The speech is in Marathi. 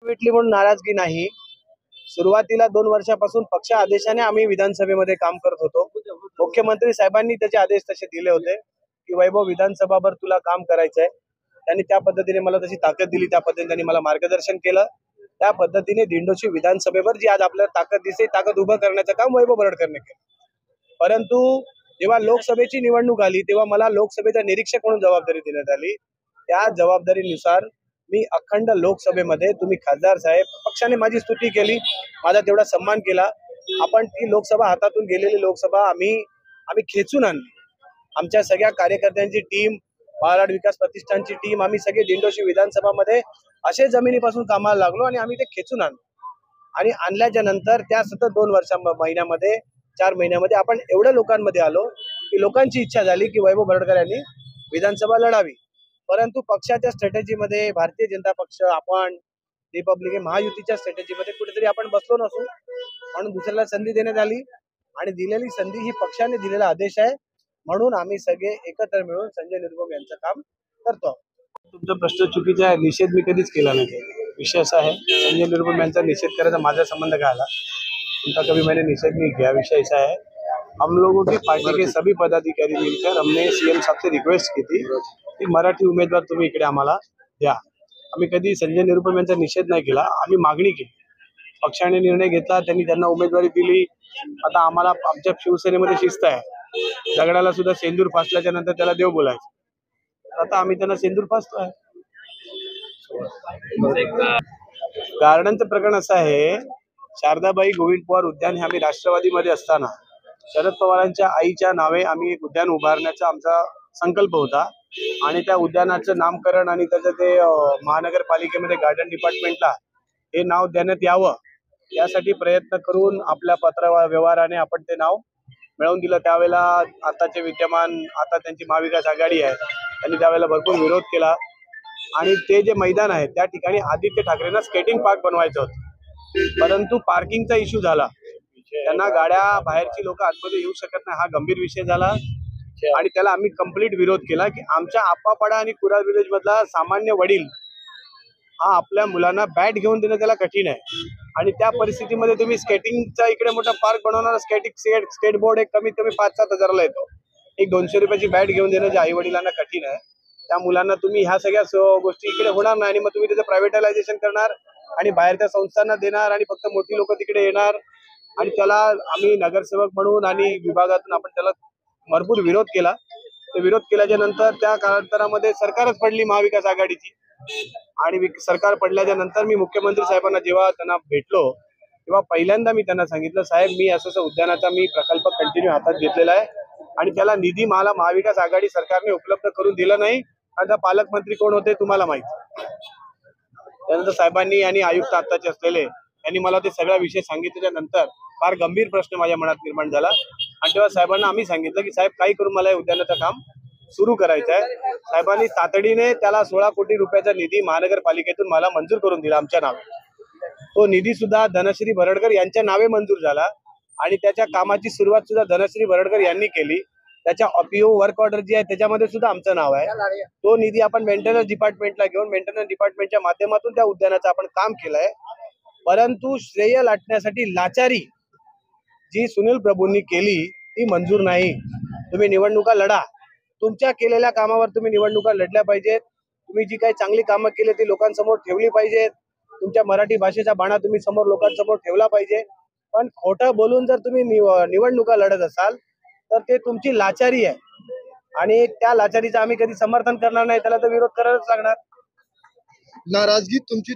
भेटली म्हणून नाराजगी नाही। सुरुवातीला 2 वर्षापासून पक्ष आदेशाने आम्ही विधानसभेमध्ये काम करत होतो। मुख्यमंत्री साहेबांनी त्याचे आदेश तसे दिले होते की वैभव विधानसभावर तुला काम करायचंय। त्यांनी त्या पद्धतीने मला तशी ताकद दिली, त्या पद्धतीने त्यांनी मला मार्गदर्शन केलं। त्या पद्धतीने दिंडोशी विधानसभेवर जी आज आपल्याला ताकद दिसते, ताकद उभं करण्याचं काम वैभव बरडकरने केलं। परंतु जेव्हा लोकसभेची निवडणूक आली तेव्हा मला लोकसभेचा निरीक्षक म्हणून जबाबदारी देण्यात आली। त्या जबाबदारीनुसार मी अखंड लोकसभेमध्ये, तुम्ही खासदार साहेब पक्षाने माझी स्तुती केली, माझा तेवढा सन्मान केला। आपण ती लोकसभा हातातून गेलेली लोकसभा आम्ही खेचून आणली। आमच्या सगळ्या कार्यकर्त्यांची टीम, महाराष्ट्र विकास प्रतिष्ठानची टीम, आम्ही सगळे दिंडोशी विधानसभामध्ये असे जमिनीपासून कामाला लागलो आणि आम्ही ते खेचून आणलो। आणि आणल्याच्या नंतर त्या सतत 2 महिन्यामध्ये 4 महिन्यामध्ये आपण एवढ्या लोकांमध्ये आलो की लोकांची इच्छा झाली की वैभव बरडकर यांनी विधानसभा लढावी। परंतु पक्षाच्या स्ट्रॅटेजीमध्ये भारतीय जनता पक्ष, आपण रिपब्लिकन महायुतीच्या स्ट्रॅटेजीमध्ये कुठेतरी आपण बसलो नसू, म्हणून दुसऱ्याला संधी देण्यात आली आणि दिलेली संधी ही पक्षाने दिलेला आदेश आहे। म्हणून आम्ही सगळे एकत्र मिळून संजय निरुपम यांचं काम करतो। तुमचा प्रश्न चुकीचा आहे, निषेध मी कधीच केला नाही। विषय असा है संजय निरुपम यांचा निषेध करायचा माझा संबंध काय आला, उनका कभी मैंने निषेध नहीं किया। विषय ऐसा है, हम लोगों की पार्टी के सभी पदाधिकारी मिलकर हमने सीएम साहब से रिक्वेस्ट की थी की मराठी उमेदवार तुम्ही इकडे आम्हाला द्या। आम्ही कधी संजय निरुपम यांचा निषेध नाही केला, आम्ही मागणी केली। पक्षाने निर्णय घेतला, त्यांनी त्यांना उमेदवारी दिली। आता आम्हाला आमच्या शिवसेनेमध्ये शिस्त आहे, दगडाला सुद्धा सेंदूर फासल्याच्या नंतर त्याला देव बोलायचं। आता आम्ही त्यांना सेंदूर फासतोय। गार्डनचं प्रकरण असं आहे, शारदाबाई गोविंद पवार उद्यान हे आम्ही राष्ट्रवादीमध्ये असताना शरद पवारांच्या आईच्या नावे आम्ही एक उद्यान उभारण्याचा आमचा संकल्प होता आणि त्या उद्यानाचं नामकरण आणि त्याचं ते महानगरपालिकेमध्ये गार्डन डिपार्टमेंटला हे नाव देण्यात यावं यासाठी प्रयत्न करून आपल्या पत्र व्यवहाराने आपण ते नाव मिळवून दिलं। त्यावेळेला आताचे विद्यमान, आता त्यांची महाविकास आघाडी आहे, त्यांनी त्यावेळेला भरपूर विरोध केला आणि ते जे मैदान आहे त्या ठिकाणी आदित्य ठाकरेंना स्केटिंग पार्क बनवायचं होतं, परंतु पार्किंगचा इश्यू झाला। त्यांना गाड्या, बाहेरची लोक आतमध्ये येऊ शकत नाही, हा गंभीर विषय झाला आणि त्याला आम्ही कंप्लीट विरोध केला की आमच्या आप्पापाडा आणि कुरार विलेज मधला सामान्य वडील हा आपल्या मुलांना बॅट घेऊन देणं त्याला कठीण आहे आणि त्या परिस्थितीमध्ये तुम्ही स्केटिंगचा इकडे मोठा पार्क बनवणार, स्केटबोर्ड एक कमीत कमी 5-7 हजाराला येतो, एक 200 रुपयाची बॅट घेऊन देणं जे आई वडिलांना कठीण आहे, त्या मुलांना तुम्ही ह्या सगळ्या गोष्टी इकडे होणार नाही आणि मग तुम्ही त्याचं प्रायव्हेटायझेशन करणार आणि बाहेरच्या संस्थांना देणार आणि फक्त मोठी लोक तिकडे येणार आणि त्याला आम्ही नगरसेवक म्हणून आणि विभागातून आपण त्याला भरपूर विरोध केला। ते विरोध केल्याच्या नंतर त्या कालांतरामध्ये सरकारच पडली महाविकास आघाडीची आणि सरकार पडल्याच्या नंतर मी मुख्यमंत्री साहेबांना जेव्हा त्यांना भेटलो तेव्हा पहिल्यांदा मी त्यांना सांगितलं, साहेब मी असं उद्यानाचा मी प्रकल्प कंटिन्यू हातात घेतलेला आहे आणि त्याला निधी मला महाविकास आघाडी सरकारने उपलब्ध करून दिला नाही। आता पालकमंत्री कोण होते तुम्हाला माहिती। त्यानंतर साहेबांनी आणि आयुक्त आत्ताचे असलेले यांनी मला ते सगळा विषय सांगितल्याच्या नंतर फार गंभीर प्रश्न माझ्या मनात निर्माण झाला आणि तेव्हा साहेबांना आम्ही सांगितलं की साहेब काही करून मला या उद्यानाचं काम सुरू करायचं आहे। साहेबांनी तातडीने त्याला 16 कोटी रुपयाचा निधी महानगरपालिकेतून मला मंजूर करून दिला आमच्या नावे। तो निधी सुद्धा धनश्री बरडकर यांच्या नावे मंजूर झाला आणि त्याच्या कामाची सुरुवात सुद्धा धनश्री बरडकर यांनी केली। त्याच्या ऑपीओ वर्क ऑर्डर जी आहे त्याच्यामध्ये सुद्धा आमचं नाव आहे। तो निधी आपण मेंटेनन्स डिपार्टमेंटला घेऊन मेंटेनन्स डिपार्टमेंटच्या माध्यमातून त्या उद्यानाचं आपण काम केलंय। परंतु श्रेय लाटण्यासाठी लाचारी जी सुनील प्रभूंनी केली ती मंजूर नाही। तुम्ही निवडणुका लढा, तुमच्या केलेल्या कामावर तुम्ही निवडणुका लढल्या पाहिजेत। तुम्ही जी काही चांगली कामं केली ती लोकांसमोर ठेवली पाहिजेत। तुमच्या मराठी भाषेचा बाणा तुम्ही समोर लोकांसमोर ठेवला पाहिजे। पण खोटं बोलून जर तुम्ही निवडणुका लढत असाल तर ते तुमची लाचारी आहे आणि त्या लाचारीचं आम्ही कधी समर्थन करणार नाही, त्याला तर विरोध करायलाच लागणार। नाराजगी तुमची